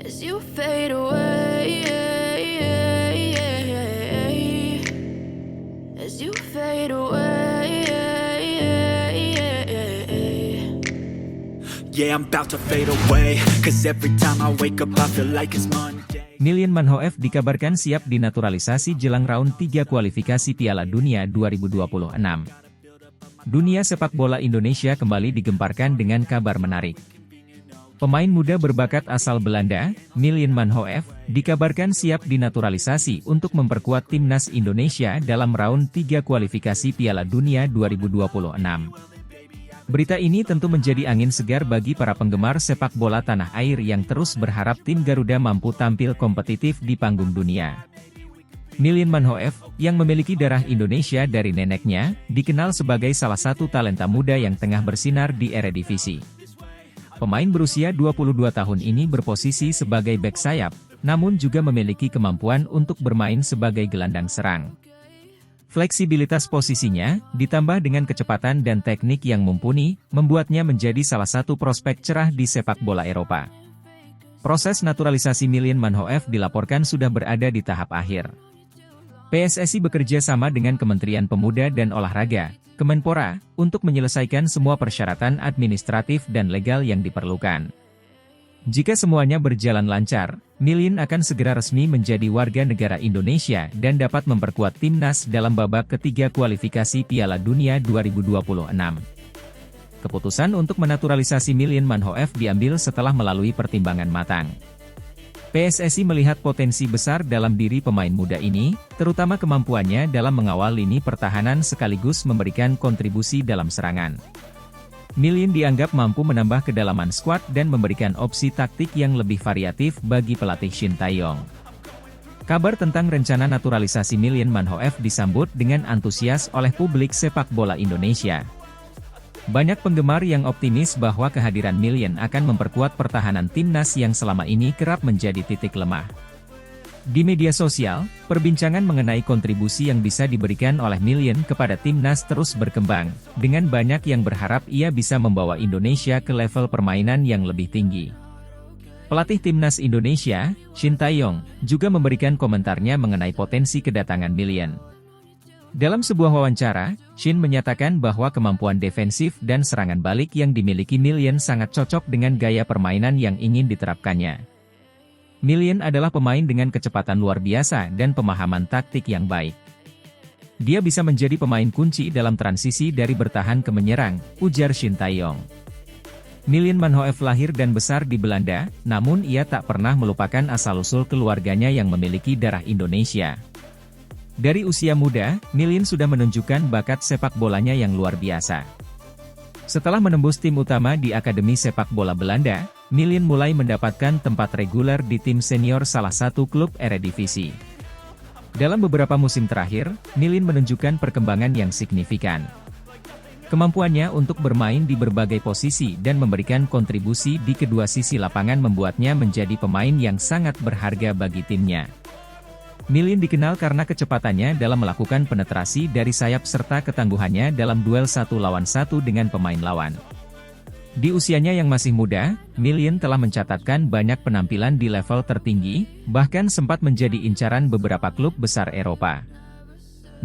as you fade away, as you fade away. Yeah, I'm about to fade away, cause every time I wake up I feel like it's Monday. Milian Manhoef dikabarkan siap dinaturalisasi jelang round 3 kualifikasi Piala Dunia 2026. Dunia sepak bola Indonesia kembali digemparkan dengan kabar menarik. Pemain muda berbakat asal Belanda, Milian Manhoef, dikabarkan siap dinaturalisasi untuk memperkuat timnas Indonesia dalam round 3 kualifikasi Piala Dunia 2026. Berita ini tentu menjadi angin segar bagi para penggemar sepak bola tanah air yang terus berharap tim Garuda mampu tampil kompetitif di panggung dunia. Milian Manhoef, yang memiliki darah Indonesia dari neneknya, dikenal sebagai salah satu talenta muda yang tengah bersinar di Eredivisie. Pemain berusia 22 tahun ini berposisi sebagai bek sayap, namun juga memiliki kemampuan untuk bermain sebagai gelandang serang. Fleksibilitas posisinya, ditambah dengan kecepatan dan teknik yang mumpuni, membuatnya menjadi salah satu prospek cerah di sepak bola Eropa. Proses naturalisasi Milian Manhoef dilaporkan sudah berada di tahap akhir. PSSI bekerja sama dengan Kementerian Pemuda dan Olahraga, Kemenpora, untuk menyelesaikan semua persyaratan administratif dan legal yang diperlukan. Jika semuanya berjalan lancar, Milian akan segera resmi menjadi warga negara Indonesia dan dapat memperkuat timnas dalam babak ketiga kualifikasi Piala Dunia 2026. Keputusan untuk menaturalisasi Milian Manhoef diambil setelah melalui pertimbangan matang. PSSI melihat potensi besar dalam diri pemain muda ini, terutama kemampuannya dalam mengawal lini pertahanan sekaligus memberikan kontribusi dalam serangan. Milian dianggap mampu menambah kedalaman skuad dan memberikan opsi taktik yang lebih variatif bagi pelatih Shin Tae-yong. Kabar tentang rencana naturalisasi Milian Manhoef disambut dengan antusias oleh publik sepak bola Indonesia. Banyak penggemar yang optimis bahwa kehadiran Milian akan memperkuat pertahanan timnas yang selama ini kerap menjadi titik lemah. Di media sosial, perbincangan mengenai kontribusi yang bisa diberikan oleh Milian kepada timnas terus berkembang, dengan banyak yang berharap ia bisa membawa Indonesia ke level permainan yang lebih tinggi. Pelatih timnas Indonesia, Shin Tae-yong, juga memberikan komentarnya mengenai potensi kedatangan Milian. Dalam sebuah wawancara, Shin menyatakan bahwa kemampuan defensif dan serangan balik yang dimiliki Milian sangat cocok dengan gaya permainan yang ingin diterapkannya. Milian adalah pemain dengan kecepatan luar biasa dan pemahaman taktik yang baik. Dia bisa menjadi pemain kunci dalam transisi dari bertahan ke menyerang, ujar Shin Tae-yong. Milian Manhoef lahir dan besar di Belanda, namun ia tak pernah melupakan asal-usul keluarganya yang memiliki darah Indonesia. Dari usia muda, Milian sudah menunjukkan bakat sepak bolanya yang luar biasa. Setelah menembus tim utama di Akademi Sepak Bola Belanda, Milian mulai mendapatkan tempat reguler di tim senior salah satu klub Eredivisie. Dalam beberapa musim terakhir, Milian menunjukkan perkembangan yang signifikan. Kemampuannya untuk bermain di berbagai posisi dan memberikan kontribusi di kedua sisi lapangan membuatnya menjadi pemain yang sangat berharga bagi timnya. Milian dikenal karena kecepatannya dalam melakukan penetrasi dari sayap serta ketangguhannya dalam duel 1 lawan 1 dengan pemain lawan. Di usianya yang masih muda, Milian telah mencatatkan banyak penampilan di level tertinggi, bahkan sempat menjadi incaran beberapa klub besar Eropa.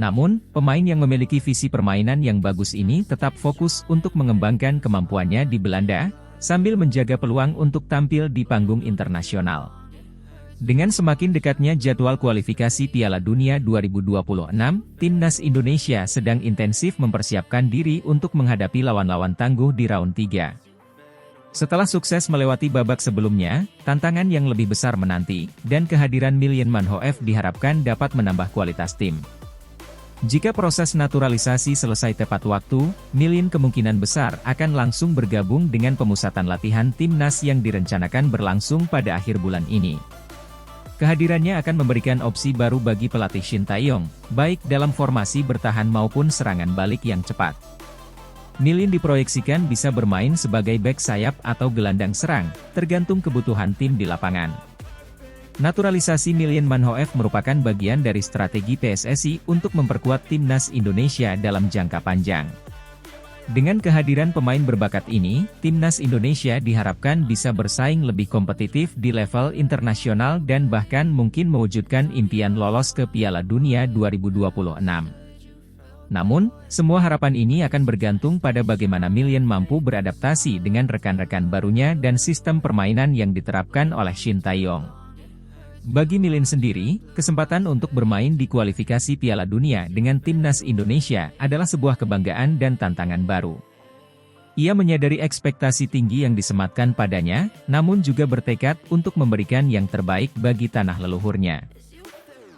Namun, pemain yang memiliki visi permainan yang bagus ini tetap fokus untuk mengembangkan kemampuannya di Belanda, sambil menjaga peluang untuk tampil di panggung internasional. Dengan semakin dekatnya jadwal kualifikasi Piala Dunia 2026, timnas Indonesia sedang intensif mempersiapkan diri untuk menghadapi lawan-lawan tangguh di round 3. Setelah sukses melewati babak sebelumnya, tantangan yang lebih besar menanti, dan kehadiran Milian Manhoef diharapkan dapat menambah kualitas tim. Jika proses naturalisasi selesai tepat waktu, Milian kemungkinan besar akan langsung bergabung dengan pemusatan latihan timnas yang direncanakan berlangsung pada akhir bulan ini. Kehadirannya akan memberikan opsi baru bagi pelatih Shin Tae-yong, baik dalam formasi bertahan maupun serangan balik yang cepat. Milian diproyeksikan bisa bermain sebagai bek sayap atau gelandang serang, tergantung kebutuhan tim di lapangan. Naturalisasi Milian Manhoef merupakan bagian dari strategi PSSI untuk memperkuat timnas Indonesia dalam jangka panjang. Dengan kehadiran pemain berbakat ini, timnas Indonesia diharapkan bisa bersaing lebih kompetitif di level internasional dan bahkan mungkin mewujudkan impian lolos ke Piala Dunia 2026. Namun, semua harapan ini akan bergantung pada bagaimana Milian mampu beradaptasi dengan rekan-rekan barunya dan sistem permainan yang diterapkan oleh Shin Tae-yong. Bagi Milian sendiri, kesempatan untuk bermain di kualifikasi Piala Dunia dengan timnas Indonesia adalah sebuah kebanggaan dan tantangan baru. Ia menyadari ekspektasi tinggi yang disematkan padanya, namun juga bertekad untuk memberikan yang terbaik bagi tanah leluhurnya.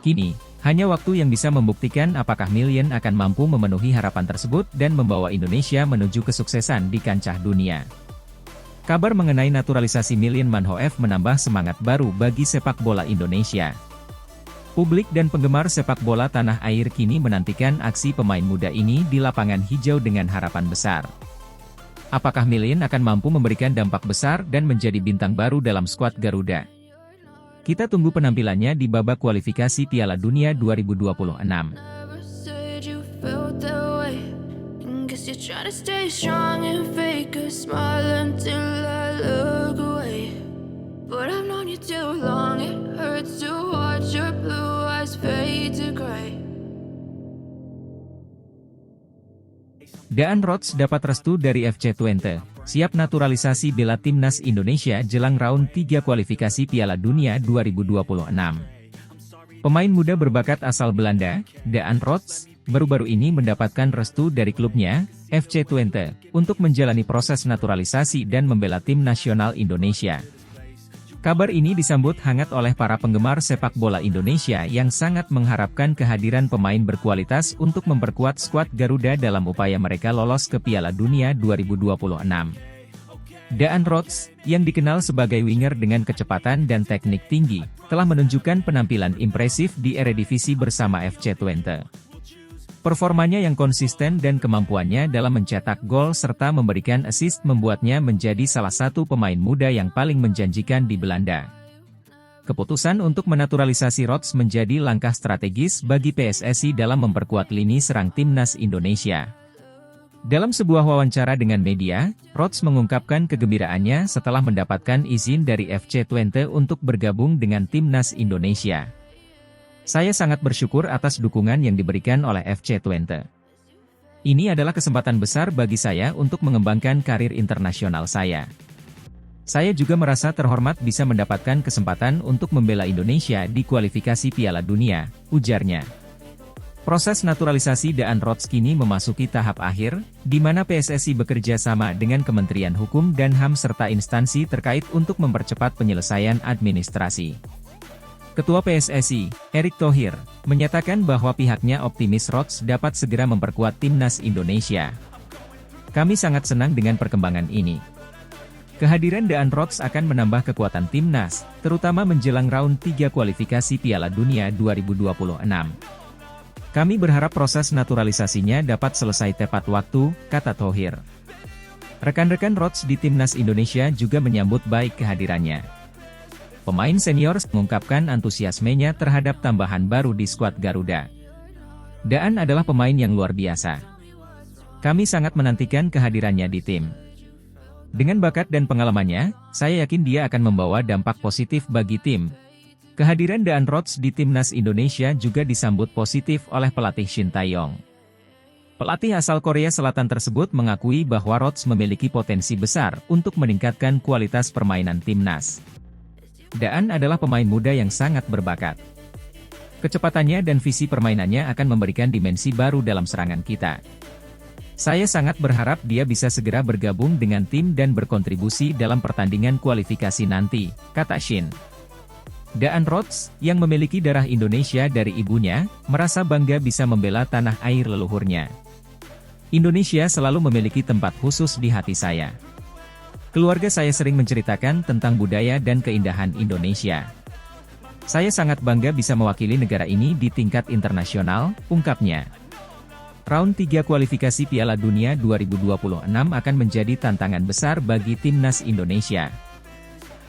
Kini, hanya waktu yang bisa membuktikan apakah Milian akan mampu memenuhi harapan tersebut dan membawa Indonesia menuju kesuksesan di kancah dunia. Kabar mengenai naturalisasi Milian Manhoef menambah semangat baru bagi sepak bola Indonesia. Publik dan penggemar sepak bola tanah air kini menantikan aksi pemain muda ini di lapangan hijau dengan harapan besar. Apakah Milian akan mampu memberikan dampak besar dan menjadi bintang baru dalam skuad Garuda? Kita tunggu penampilannya di babak kualifikasi Piala Dunia 2026. Never said you felt that way. Guess you're trying to stay strong and fake a smile until I look away. But I've known you too long, it hurts to watch your blue eyes fade to gray. Daan Rots dapat restu dari FC Twente, siap naturalisasi bela timnas Indonesia jelang round 3 kualifikasi Piala Dunia 2026. Pemain muda berbakat asal Belanda, Daan Rots, baru-baru ini mendapatkan restu dari klubnya, FC Twente, untuk menjalani proses naturalisasi dan membela tim nasional Indonesia. Kabar ini disambut hangat oleh para penggemar sepak bola Indonesia yang sangat mengharapkan kehadiran pemain berkualitas untuk memperkuat skuad Garuda dalam upaya mereka lolos ke Piala Dunia 2026. Daan Rots, yang dikenal sebagai winger dengan kecepatan dan teknik tinggi, telah menunjukkan penampilan impresif di Eredivisie bersama FC Twente. Performanya yang konsisten dan kemampuannya dalam mencetak gol serta memberikan assist membuatnya menjadi salah satu pemain muda yang paling menjanjikan di Belanda. Keputusan untuk menaturalisasi Rots menjadi langkah strategis bagi PSSI dalam memperkuat lini serang timnas Indonesia. Dalam sebuah wawancara dengan media, Rots mengungkapkan kegembiraannya setelah mendapatkan izin dari FC Twente untuk bergabung dengan timnas Indonesia. Saya sangat bersyukur atas dukungan yang diberikan oleh FC Twente. Ini adalah kesempatan besar bagi saya untuk mengembangkan karir internasional saya. Saya juga merasa terhormat bisa mendapatkan kesempatan untuk membela Indonesia di kualifikasi Piala Dunia, ujarnya. Proses naturalisasi Daan Rots kini memasuki tahap akhir, di mana PSSI bekerja sama dengan Kementerian Hukum dan HAM serta instansi terkait untuk mempercepat penyelesaian administrasi. Ketua PSSI, Erick Thohir, menyatakan bahwa pihaknya optimis Rots dapat segera memperkuat timnas Indonesia. Kami sangat senang dengan perkembangan ini. Kehadiran Daan Rots akan menambah kekuatan timnas, terutama menjelang round 3 kualifikasi Piala Dunia 2026. Kami berharap proses naturalisasinya dapat selesai tepat waktu, kata Thohir. Rekan-rekan Rots di timnas Indonesia juga menyambut baik kehadirannya. Pemain senior mengungkapkan antusiasmenya terhadap tambahan baru di skuad Garuda. Daan adalah pemain yang luar biasa. Kami sangat menantikan kehadirannya di tim. Dengan bakat dan pengalamannya, saya yakin dia akan membawa dampak positif bagi tim. Kehadiran Daan Rots di timnas Indonesia juga disambut positif oleh pelatih Shin Tae-yong. Pelatih asal Korea Selatan tersebut mengakui bahwa Rots memiliki potensi besar untuk meningkatkan kualitas permainan timnas. Daan adalah pemain muda yang sangat berbakat. Kecepatannya dan visi permainannya akan memberikan dimensi baru dalam serangan kita. Saya sangat berharap dia bisa segera bergabung dengan tim dan berkontribusi dalam pertandingan kualifikasi nanti, kata Shin. Daan Rots, yang memiliki darah Indonesia dari ibunya, merasa bangga bisa membela tanah air leluhurnya. Indonesia selalu memiliki tempat khusus di hati saya. Keluarga saya sering menceritakan tentang budaya dan keindahan Indonesia. Saya sangat bangga bisa mewakili negara ini di tingkat internasional, ungkapnya. Round 3 kualifikasi Piala Dunia 2026 akan menjadi tantangan besar bagi timnas Indonesia.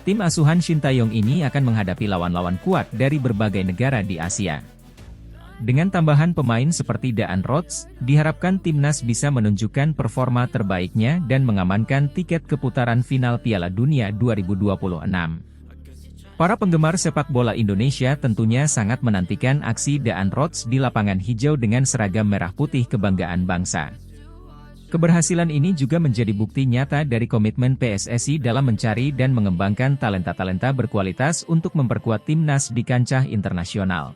Tim asuhan Shin Tae-yong ini akan menghadapi lawan-lawan kuat dari berbagai negara di Asia. Dengan tambahan pemain seperti Daan Rots, diharapkan timnas bisa menunjukkan performa terbaiknya dan mengamankan tiket ke putaran final Piala Dunia 2026. Para penggemar sepak bola Indonesia tentunya sangat menantikan aksi Daan Rots di lapangan hijau dengan seragam merah putih kebanggaan bangsa. Keberhasilan ini juga menjadi bukti nyata dari komitmen PSSI dalam mencari dan mengembangkan talenta-talenta berkualitas untuk memperkuat timnas di kancah internasional.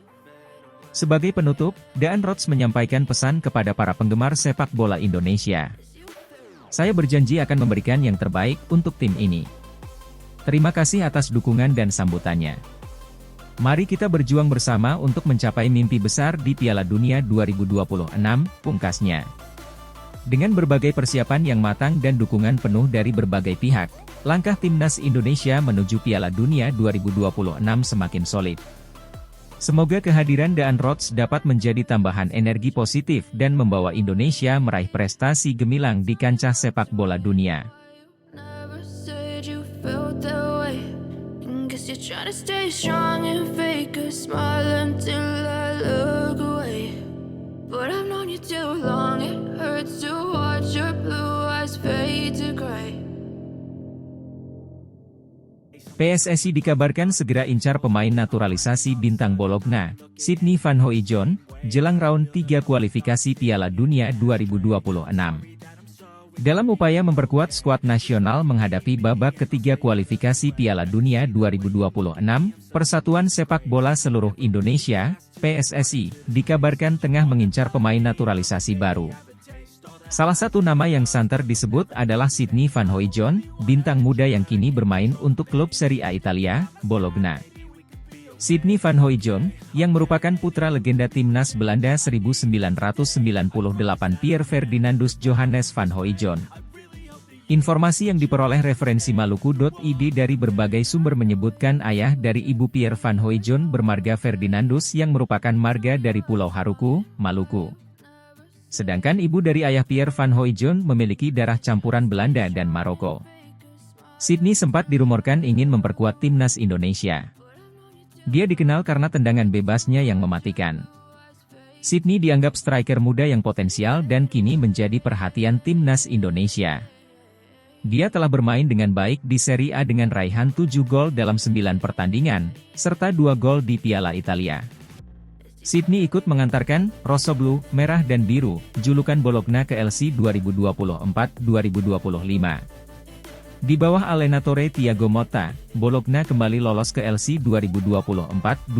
Sebagai penutup, Daan Rots menyampaikan pesan kepada para penggemar sepak bola Indonesia. Saya berjanji akan memberikan yang terbaik untuk tim ini. Terima kasih atas dukungan dan sambutannya. Mari kita berjuang bersama untuk mencapai mimpi besar di Piala Dunia 2026, pungkasnya. Dengan berbagai persiapan yang matang dan dukungan penuh dari berbagai pihak, langkah timnas Indonesia menuju Piala Dunia 2026 semakin solid. Semoga kehadiran Daan Rots dapat menjadi tambahan energi positif dan membawa Indonesia meraih prestasi gemilang di kancah sepak bola dunia. Never said you felt that way. Guess you're trying to stay strong and fake a smile until I look away. But I've known you too long, it hurts to watch your blue eyes fade to gray. PSSI dikabarkan segera incar pemain naturalisasi bintang Bologna, Sydney Van Hooijdonk, jelang round 3 kualifikasi Piala Dunia 2026. Dalam upaya memperkuat skuad nasional menghadapi babak ketiga kualifikasi Piala Dunia 2026, Persatuan Sepak Bola Seluruh Indonesia, PSSI, dikabarkan tengah mengincar pemain naturalisasi baru. Salah satu nama yang santer disebut adalah Sydney Van Hooijdonk, bintang muda yang kini bermain untuk klub Serie A Italia, Bologna. Sydney Van Hooijdonk, yang merupakan putra legenda timnas Belanda 1998 Pierre Ferdinandus Johannes Van Hooijdonk. Informasi yang diperoleh referensi Maluku.id dari berbagai sumber menyebutkan ayah dari ibu Pierre Van Hooijdonk bermarga Ferdinandus yang merupakan marga dari Pulau Haruku, Maluku. Sedangkan ibu dari ayah Pierre Van Hooijdonk memiliki darah campuran Belanda dan Maroko. Sydney sempat dirumorkan ingin memperkuat timnas Indonesia. Dia dikenal karena tendangan bebasnya yang mematikan. Sydney dianggap striker muda yang potensial dan kini menjadi perhatian timnas Indonesia. Dia telah bermain dengan baik di Serie A dengan raihan 7 gol dalam 9 pertandingan, serta 2 gol di Piala Italia. Sydney ikut mengantarkan Rosso-Blu, Merah dan Biru, julukan Bologna ke LC 2024-2025. Di bawah Allenatore Thiago Motta, Bologna kembali lolos ke LC 2024-2025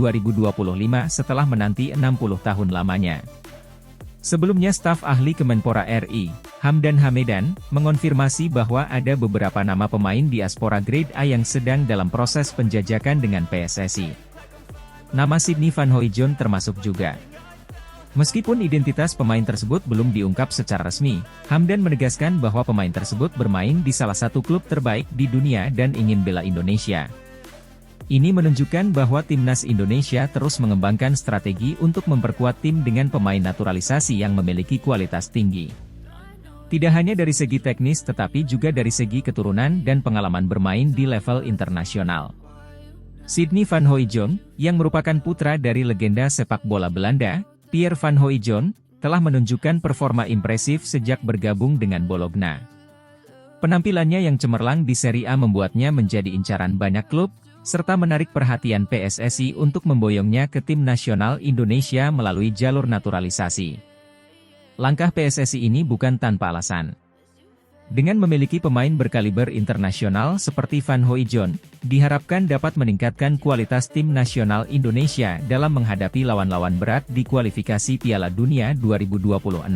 setelah menanti 60 tahun lamanya. Sebelumnya staf ahli Kemenpora RI, Hamdan Hamedan, mengonfirmasi bahwa ada beberapa nama pemain diaspora Grade A yang sedang dalam proses penjajakan dengan PSSI. Nama Sydney Van Hooijdonk termasuk juga. Meskipun identitas pemain tersebut belum diungkap secara resmi, Hamdan menegaskan bahwa pemain tersebut bermain di salah satu klub terbaik di dunia dan ingin bela Indonesia. Ini menunjukkan bahwa timnas Indonesia terus mengembangkan strategi untuk memperkuat tim dengan pemain naturalisasi yang memiliki kualitas tinggi. Tidak hanya dari segi teknis tetapi juga dari segi keturunan dan pengalaman bermain di level internasional. Sydney Van Hooijdonk, yang merupakan putra dari legenda sepak bola Belanda, Pierre Van Hooijdonk, telah menunjukkan performa impresif sejak bergabung dengan Bologna. Penampilannya yang cemerlang di Serie A membuatnya menjadi incaran banyak klub, serta menarik perhatian PSSI untuk memboyongnya ke tim nasional Indonesia melalui jalur naturalisasi. Langkah PSSI ini bukan tanpa alasan. Dengan memiliki pemain berkaliber internasional seperti Van Hooijdonk, diharapkan dapat meningkatkan kualitas tim nasional Indonesia dalam menghadapi lawan-lawan berat di kualifikasi Piala Dunia 2026.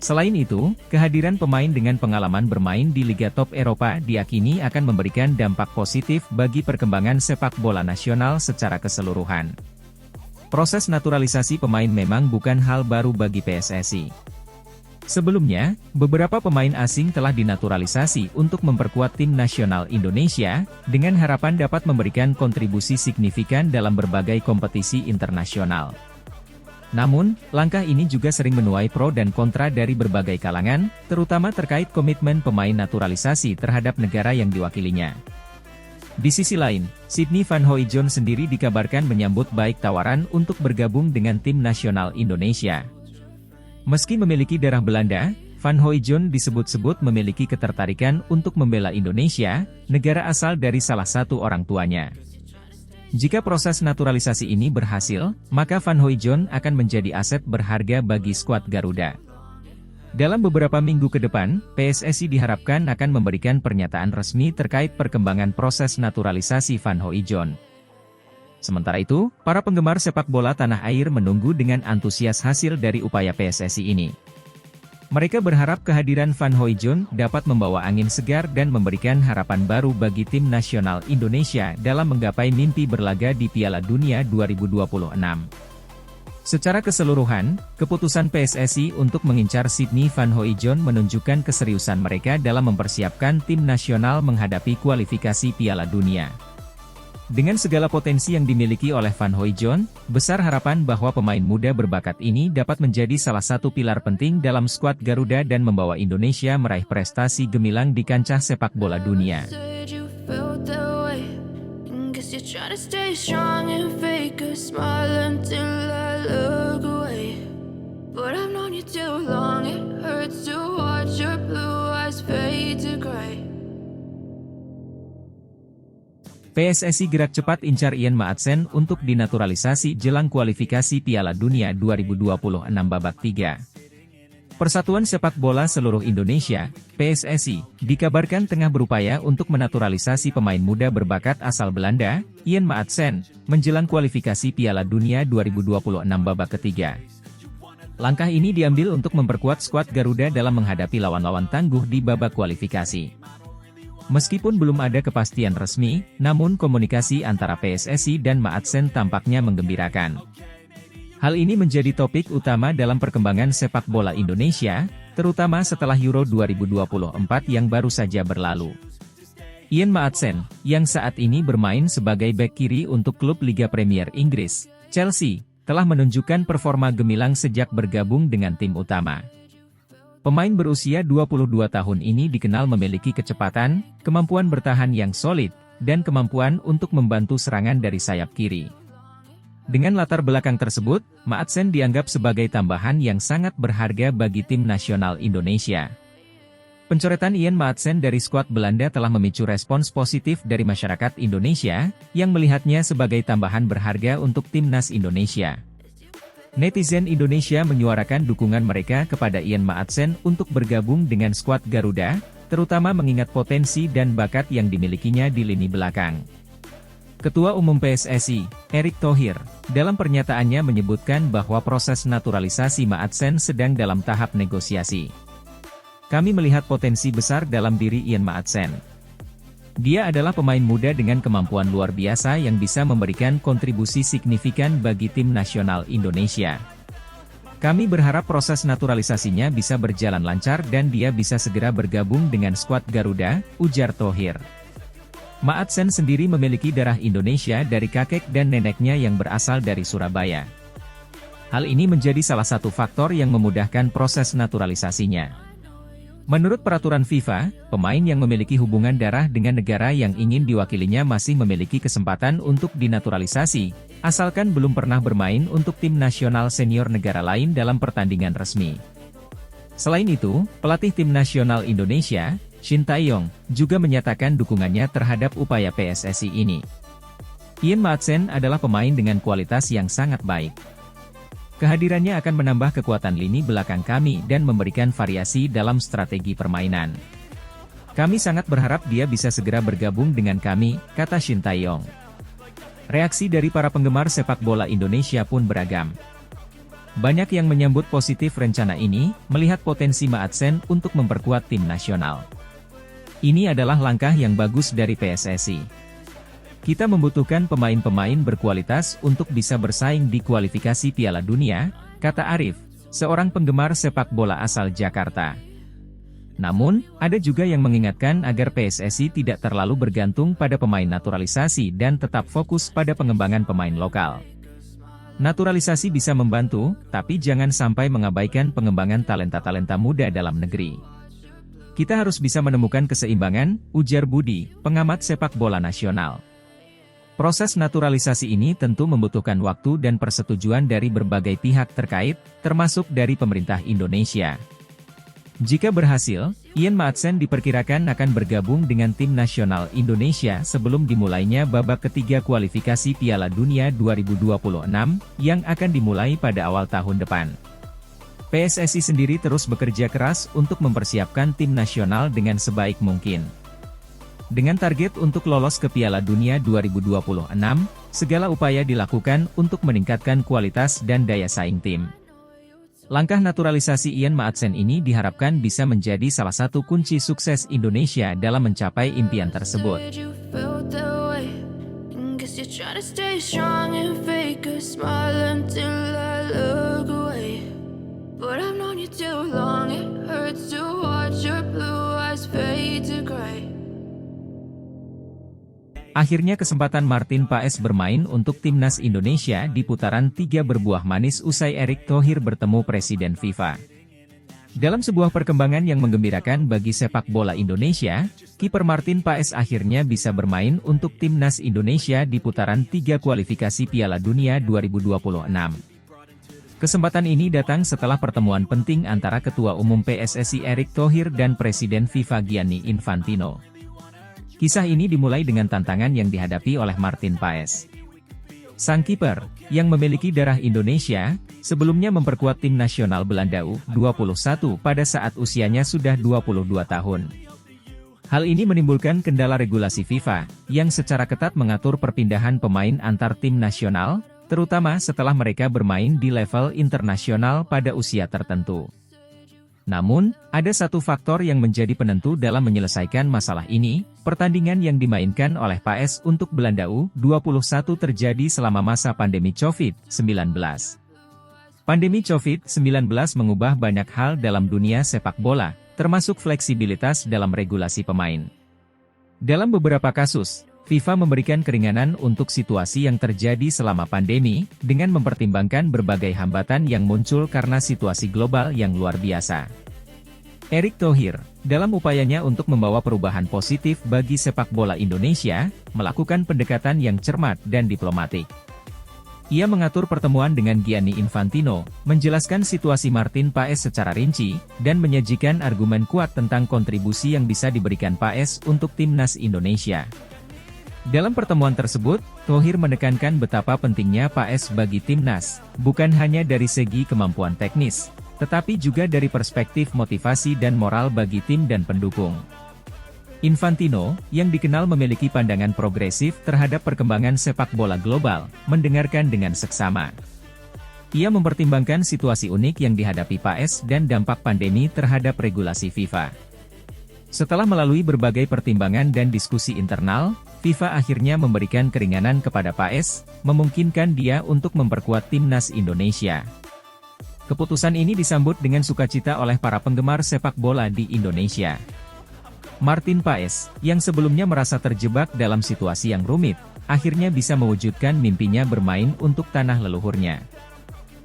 Selain itu, kehadiran pemain dengan pengalaman bermain di Liga Top Eropa diyakini akan memberikan dampak positif bagi perkembangan sepak bola nasional secara keseluruhan. Proses naturalisasi pemain memang bukan hal baru bagi PSSI. Sebelumnya, beberapa pemain asing telah dinaturalisasi untuk memperkuat tim nasional Indonesia, dengan harapan dapat memberikan kontribusi signifikan dalam berbagai kompetisi internasional. Namun, langkah ini juga sering menuai pro dan kontra dari berbagai kalangan, terutama terkait komitmen pemain naturalisasi terhadap negara yang diwakilinya. Di sisi lain, Sydney Van Hooijdonk sendiri dikabarkan menyambut baik tawaran untuk bergabung dengan tim nasional Indonesia. Meski memiliki darah Belanda, Van Hooijdonk disebut-sebut memiliki ketertarikan untuk membela Indonesia, negara asal dari salah satu orang tuanya. Jika proses naturalisasi ini berhasil, maka Van Hooijdonk akan menjadi aset berharga bagi skuad Garuda. Dalam beberapa minggu ke depan, PSSI diharapkan akan memberikan pernyataan resmi terkait perkembangan proses naturalisasi Van Hooijdonk. Sementara itu, para penggemar sepak bola tanah air menunggu dengan antusias hasil dari upaya PSSI ini. Mereka berharap kehadiran Van Hooijdonk dapat membawa angin segar dan memberikan harapan baru bagi tim nasional Indonesia dalam menggapai mimpi berlaga di Piala Dunia 2026. Secara keseluruhan, keputusan PSSI untuk mengincar Sydney Van Hooijdonk menunjukkan keseriusan mereka dalam mempersiapkan tim nasional menghadapi kualifikasi Piala Dunia. Dengan segala potensi yang dimiliki oleh Van Hooijdonk, besar harapan bahwa pemain muda berbakat ini dapat menjadi salah satu pilar penting dalam skuad Garuda dan membawa Indonesia meraih prestasi gemilang di kancah sepak bola dunia. Said you felt that way. Guess you're trying to stay strong and fake a smile until I look away. But I've known you too long, it hurts to watch your blue eyes fade to gray. PSSI gerak cepat incar Ian Maatsen untuk dinaturalisasi jelang kualifikasi Piala Dunia 2026 babak 3. Persatuan Sepak Bola Seluruh Indonesia, PSSI, dikabarkan tengah berupaya untuk menaturalisasi pemain muda berbakat asal Belanda, Ian Maatsen, menjelang kualifikasi Piala Dunia 2026 babak ketiga. Langkah ini diambil untuk memperkuat skuad Garuda dalam menghadapi lawan-lawan tangguh di babak kualifikasi. Meskipun belum ada kepastian resmi, namun komunikasi antara PSSI dan Maatsen tampaknya menggembirakan. Hal ini menjadi topik utama dalam perkembangan sepak bola Indonesia, terutama setelah Euro 2024 yang baru saja berlalu. Ian Maatsen, yang saat ini bermain sebagai bek kiri untuk klub Liga Premier Inggris, Chelsea, telah menunjukkan performa gemilang sejak bergabung dengan tim utama. Pemain berusia 22 tahun ini dikenal memiliki kecepatan, kemampuan bertahan yang solid, dan kemampuan untuk membantu serangan dari sayap kiri. Dengan latar belakang tersebut, Maatsen dianggap sebagai tambahan yang sangat berharga bagi tim nasional Indonesia. Pencoretan Ian Maatsen dari skuad Belanda telah memicu respons positif dari masyarakat Indonesia, yang melihatnya sebagai tambahan berharga untuk timnas Indonesia. Netizen Indonesia menyuarakan dukungan mereka kepada Ian Maatsen untuk bergabung dengan skuad Garuda, terutama mengingat potensi dan bakat yang dimilikinya di lini belakang. Ketua Umum PSSI, Erick Thohir, dalam pernyataannya menyebutkan bahwa proses naturalisasi Maatsen sedang dalam tahap negosiasi. Kami melihat potensi besar dalam diri Ian Maatsen. Dia adalah pemain muda dengan kemampuan luar biasa yang bisa memberikan kontribusi signifikan bagi tim nasional Indonesia. Kami berharap proses naturalisasinya bisa berjalan lancar dan dia bisa segera bergabung dengan skuad Garuda, ujar Thohir. Maatsen sendiri memiliki darah Indonesia dari kakek dan neneknya yang berasal dari Surabaya. Hal ini menjadi salah satu faktor yang memudahkan proses naturalisasinya. Menurut peraturan FIFA, pemain yang memiliki hubungan darah dengan negara yang ingin diwakilinya masih memiliki kesempatan untuk dinaturalisasi, asalkan belum pernah bermain untuk tim nasional senior negara lain dalam pertandingan resmi. Selain itu, pelatih tim nasional Indonesia, Shin Tae-yong, juga menyatakan dukungannya terhadap upaya PSSI ini. Ian Maatsen adalah pemain dengan kualitas yang sangat baik. Kehadirannya akan menambah kekuatan lini belakang kami dan memberikan variasi dalam strategi permainan. Kami sangat berharap dia bisa segera bergabung dengan kami, kata Shin Tae-yong. Reaksi dari para penggemar sepak bola Indonesia pun beragam. Banyak yang menyambut positif rencana ini, melihat potensi Maatsen untuk memperkuat tim nasional. Ini adalah langkah yang bagus dari PSSI. Kita membutuhkan pemain-pemain berkualitas untuk bisa bersaing di kualifikasi Piala Dunia, kata Arif, seorang penggemar sepak bola asal Jakarta. Namun, ada juga yang mengingatkan agar PSSI tidak terlalu bergantung pada pemain naturalisasi dan tetap fokus pada pengembangan pemain lokal. Naturalisasi bisa membantu, tapi jangan sampai mengabaikan pengembangan talenta-talenta muda dalam negeri. Kita harus bisa menemukan keseimbangan, ujar Budi, pengamat sepak bola nasional. Proses naturalisasi ini tentu membutuhkan waktu dan persetujuan dari berbagai pihak terkait, termasuk dari pemerintah Indonesia. Jika berhasil, Ian Maatsen diperkirakan akan bergabung dengan tim nasional Indonesia sebelum dimulainya babak ketiga kualifikasi Piala Dunia 2026, yang akan dimulai pada awal tahun depan. PSSI sendiri terus bekerja keras untuk mempersiapkan tim nasional dengan sebaik mungkin. Dengan target untuk lolos ke Piala Dunia 2026, segala upaya dilakukan untuk meningkatkan kualitas dan daya saing tim. Langkah naturalisasi Ian Maatsen ini diharapkan bisa menjadi salah satu kunci sukses Indonesia dalam mencapai impian tersebut. Akhirnya kesempatan Martin Paes bermain untuk timnas Indonesia di putaran 3 berbuah manis usai Erick Thohir bertemu Presiden FIFA. Dalam sebuah perkembangan yang menggembirakan bagi sepak bola Indonesia, kiper Martin Paes akhirnya bisa bermain untuk timnas Indonesia di putaran 3 kualifikasi Piala Dunia 2026. Kesempatan ini datang setelah pertemuan penting antara Ketua Umum PSSI Erick Thohir dan Presiden FIFA Gianni Infantino. Kisah ini dimulai dengan tantangan yang dihadapi oleh Martin Paes. Sang kiper, yang memiliki darah Indonesia, sebelumnya memperkuat tim nasional Belanda U21 pada saat usianya sudah 22 tahun. Hal ini menimbulkan kendala regulasi FIFA, yang secara ketat mengatur perpindahan pemain antar tim nasional, terutama setelah mereka bermain di level internasional pada usia tertentu. Namun, ada satu faktor yang menjadi penentu dalam menyelesaikan masalah ini, pertandingan yang dimainkan oleh Paes untuk Belanda U21 terjadi selama masa pandemi COVID-19. Pandemi COVID-19 mengubah banyak hal dalam dunia sepak bola, termasuk fleksibilitas dalam regulasi pemain. Dalam beberapa kasus, FIFA memberikan keringanan untuk situasi yang terjadi selama pandemi, dengan mempertimbangkan berbagai hambatan yang muncul karena situasi global yang luar biasa. Erick Thohir, dalam upayanya untuk membawa perubahan positif bagi sepak bola Indonesia, melakukan pendekatan yang cermat dan diplomatik. Ia mengatur pertemuan dengan Gianni Infantino, menjelaskan situasi Martin Paes secara rinci, dan menyajikan argumen kuat tentang kontribusi yang bisa diberikan Paes untuk timnas Indonesia. Dalam pertemuan tersebut, Thohir menekankan betapa pentingnya Paes bagi timnas, bukan hanya dari segi kemampuan teknis, tetapi juga dari perspektif motivasi dan moral bagi tim dan pendukung. Infantino, yang dikenal memiliki pandangan progresif terhadap perkembangan sepak bola global, mendengarkan dengan seksama. Ia mempertimbangkan situasi unik yang dihadapi Paes dan dampak pandemi terhadap regulasi FIFA. Setelah melalui berbagai pertimbangan dan diskusi internal, FIFA akhirnya memberikan keringanan kepada Paes, memungkinkan dia untuk memperkuat timnas Indonesia. Keputusan ini disambut dengan sukacita oleh para penggemar sepak bola di Indonesia. Martin Paes, yang sebelumnya merasa terjebak dalam situasi yang rumit, akhirnya bisa mewujudkan mimpinya bermain untuk tanah leluhurnya.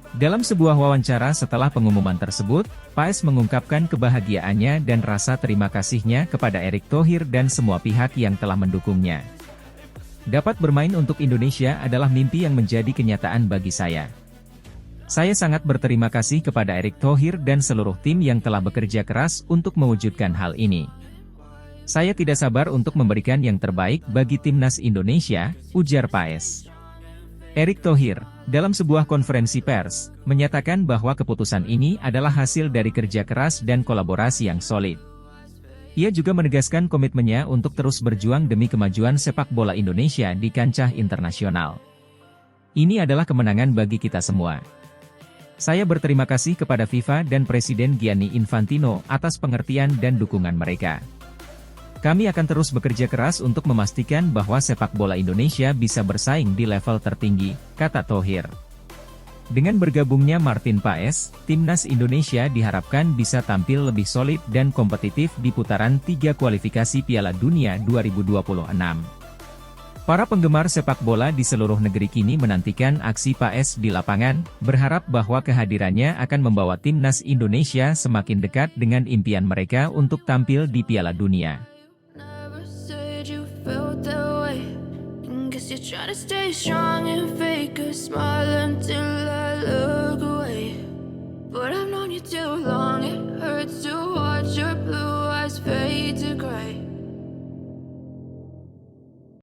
Dalam sebuah wawancara setelah pengumuman tersebut, Paes mengungkapkan kebahagiaannya dan rasa terima kasihnya kepada Erick Thohir dan semua pihak yang telah mendukungnya. Dapat bermain untuk Indonesia adalah mimpi yang menjadi kenyataan bagi saya. Saya sangat berterima kasih kepada Erick Thohir dan seluruh tim yang telah bekerja keras untuk mewujudkan hal ini. Saya tidak sabar untuk memberikan yang terbaik bagi timnas Indonesia, ujar Paes. Erick Thohir, dalam sebuah konferensi pers, menyatakan bahwa keputusan ini adalah hasil dari kerja keras dan kolaborasi yang solid. Ia juga menegaskan komitmennya untuk terus berjuang demi kemajuan sepak bola Indonesia di kancah internasional. Ini adalah kemenangan bagi kita semua. Saya berterima kasih kepada FIFA dan Presiden Gianni Infantino atas pengertian dan dukungan mereka. Kami akan terus bekerja keras untuk memastikan bahwa sepak bola Indonesia bisa bersaing di level tertinggi, kata Thohir. Dengan bergabungnya Martin Paes, timnas Indonesia diharapkan bisa tampil lebih solid dan kompetitif di putaran 3 kualifikasi Piala Dunia 2026. Para penggemar sepak bola di seluruh negeri kini menantikan aksi Paes di lapangan, berharap bahwa kehadirannya akan membawa timnas Indonesia semakin dekat dengan impian mereka untuk tampil di Piala Dunia. Never said you felt that way. Guess you're trying to stay strong and fake a smile until I look away. But I've known you too long, it hurts to watch your